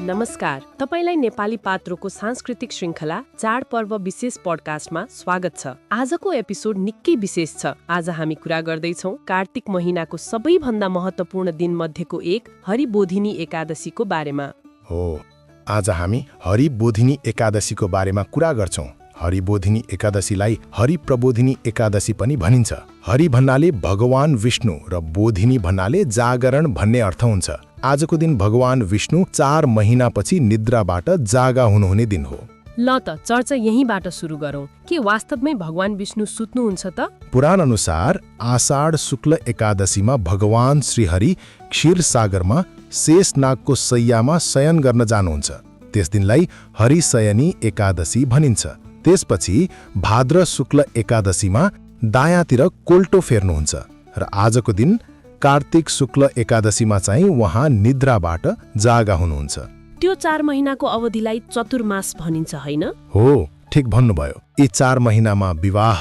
नमस्कार, तपाईलाई नेपाली पात्रोको सांस्कृतिक श्रृङ्खला चाडपर्व विशेष पडकास्टमा स्वागत छ। आजको एपिसोड निकै विशेष छ। आज हामी कुरा गर्दैछौँ कार्तिक महिनाको सबैभन्दा महत्त्वपूर्ण दिन मध्येको एक हरिबोधिनी एकादशीको बारेमा। हो, आज हामी हरिबोधिनी एकादशीको बारेमा कुरा गर्छौँ। हरिबोधिनी एकादशीलाई हरिप्रबोधिनी एकादशी पनि भनिन्छ। हरि भन्नाले भगवान विष्णु र बोधिनी भन्नाले जागरण भन्ने अर्थ हुन्छ। आजको दिन भगवान विष्णु 4 महिनापछि निद्राबाट जागा हुनुहुने दिन हो। ल त चर्चा यहीँबाट सुरु गरौँ। के वास्तवमै भगवान विष्णु सुत्नुहुन्छ त? पुराण अनुसार आषाढ शुक्ल एकादशीमा भगवान श्रीहरि क्षीरसागरमा शेषनागको शय्यामा शयन गर्न जानुहुन्छ। त्यस दिनलाई हरिशयनी एकादशी भनिन्छ। त्यसपछि भाद्र शुक्ल एकादशीमा दायाँतिर कोल्टो फेर्नुहुन्छ र आजको दिन कार्तिक शुक्ल एकादशीमा चाहिँ उहाँ निद्राबाट जागा हुनुहुन्छ। त्यो 4 महिनाको अवधिलाई चतुर्मास भनिन्छ हैन? हो, ठिक भन्नुभयो। यी 4 महिनामा विवाह,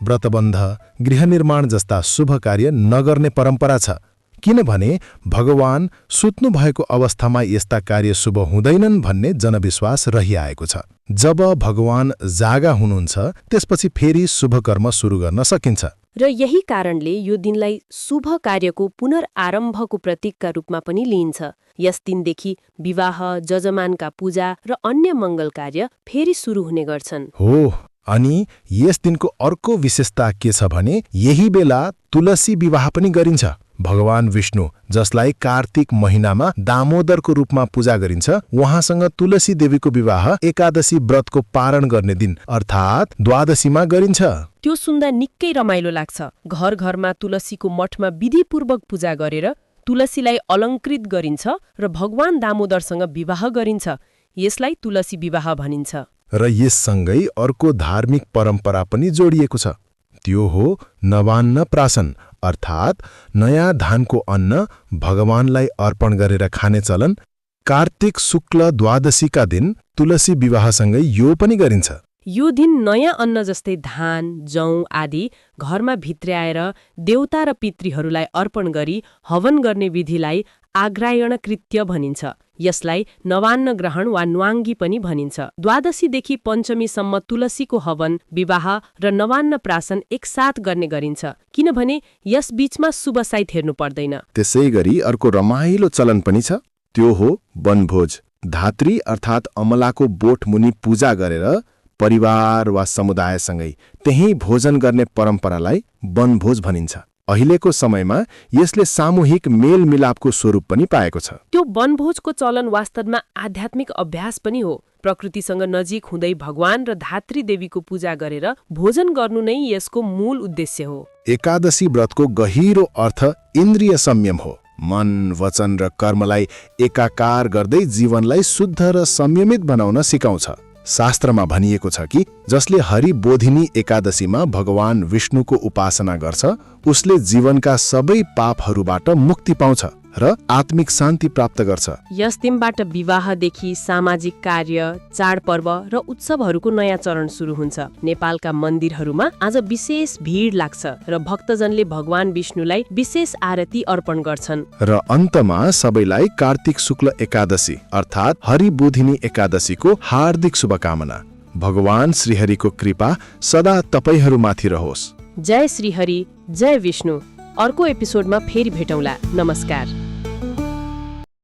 व्रतबन्ध, गृह निर्माण जस्ता शुभ कार्य नगर्ने परम्परा छ। किनभने भगवान सुत्नु भएको अवस्थामा यस्ता कार्य शुभ हुँदैनन् भन्ने जनविश्वास रहिआएको छ। जब भगवान जागा हुनुहुन्छ त्यसपछि फेरि शुभ कर्म सुरु गर्न सकिन्छ। र यही कारणले यो दिनलाई शुभ कार्यको पुनरारम्भको प्रतीकका रूपमा पनि लिइन्छ। यस दिनदेखि विवाह, जजमानका पूजा र अन्य मङ्गल कार्य फेरि सुरु हुने गर्छन्। हो, अनि यस दिनको अर्को विशेषता के छ भने यही बेला तुलसी विवाह पनि गरिन्छ। भगवान विष्णु, जसलाई कार्तिक महिनामा दामोदरको रूपमा पूजा गरिन्छ, उहाँसँग तुलसी देवीको विवाह एकादशी व्रतको पारण गर्ने दिन अर्थात् द्वादशीमा गरिन्छ। त्यो सुन्दा निकै रमाइलो लाग्छ। घर घरमा तुलसीको मठमा विधिपूर्वक पूजा गरेर तुलसीलाई अलङ्कृत गरिन्छ र भगवान दामोदरसँग विवाह गरिन्छ। यसलाई तुलसी विवाह भनिन्छ। र यससँगै अर्को धार्मिक परम्परा पनि जोडिएको छ। त्यो हो नवान्न प्राशन, अर्थात् नयाँ धानको अन्न भगवानलाई अर्पण गरेर खाने चलन। कार्तिक शुक्ल द्वादशीका दिन तुलसी विवाहसँगै यो पनि गरिन्छ। यो दिन नयाँ अन्न जस्तै धान, जौ आदि घरमा भित्र्याएर देवता र पितृहरूलाई अर्पण गरी हवन गर्ने विधिलाई आग्रायण कृत्य भनिन्छ। यसलाई नवान्न ग्रहण वा न्वाङ्गी पनि भनिन्छ। द्वादशीदेखि पञ्चमीसम्म तुलसीको हवन, विवाह र नवान्न प्राशन एकसाथ गर्ने गरिन्छ, किनभने यस बीचमा शुभ साइत हेर्नु पर्दैन। त्यसै गरी अर्को रमाइलो चलन पनि छ। त्यो हो वनभोज। धात्री अर्थात् अमलाको बोट मुनि पूजा गरेर परिवार वा समुदायसँगै त्यही भोजन गर्ने परम्परालाई वनभोज भनिन्छ। अहिलेको समयमा यसले सामूहिक मेलमिलापको स्वरूप पनि पाएको छ। त्यो वनभोजको चलन वास्तवमा आध्यात्मिक अभ्यास पनि हो। प्रकृतिसँग नजिक हुँदै भगवान र धात्री देवीको पूजा गरेर भोजन गर्नु नै यसको मूल उद्देश्य हो। एकादशी व्रतको गहिरो अर्थ इन्द्रिय संयम हो। मन, वचन र कर्मलाई एकाकार गर्दै जीवनलाई शुद्ध र संयमित बनाउन सिकाउँछ। शास्त्रमा भनिएको छ कि जसले हरिबोधिनी एकादशीमा भगवान विष्णुको उपासना गर्छ उसले जीवनका सबै पापहरूबाट मुक्ति पाउँछ र आत्मिक शान्ति प्राप्त गर्छ। यस दिनबाट विवाहदेखि सामाजिक कार्य, चाडपर्व र उत्सवहरूको नयाँ चरण सुरु हुन्छ। नेपालका मन्दिरहरूमा आज विशेष भिड लाग्छ र भक्तजनले भगवान विष्णुलाई विशेष आरती अर्पण गर्छन्। र अन्तमा सबैलाई कार्तिक शुक्ल एकादशी अर्थात् हरिबोधिनी एकादशीको हार्दिक शुभकामना। भगवान श्रीहरिको कृपा सदा तपाईहरूमाथि रहोस्। जय श्रीहरि, जय विष्णु। अर्को एपिसोडमा फेरि भेटौँला। नमस्कार।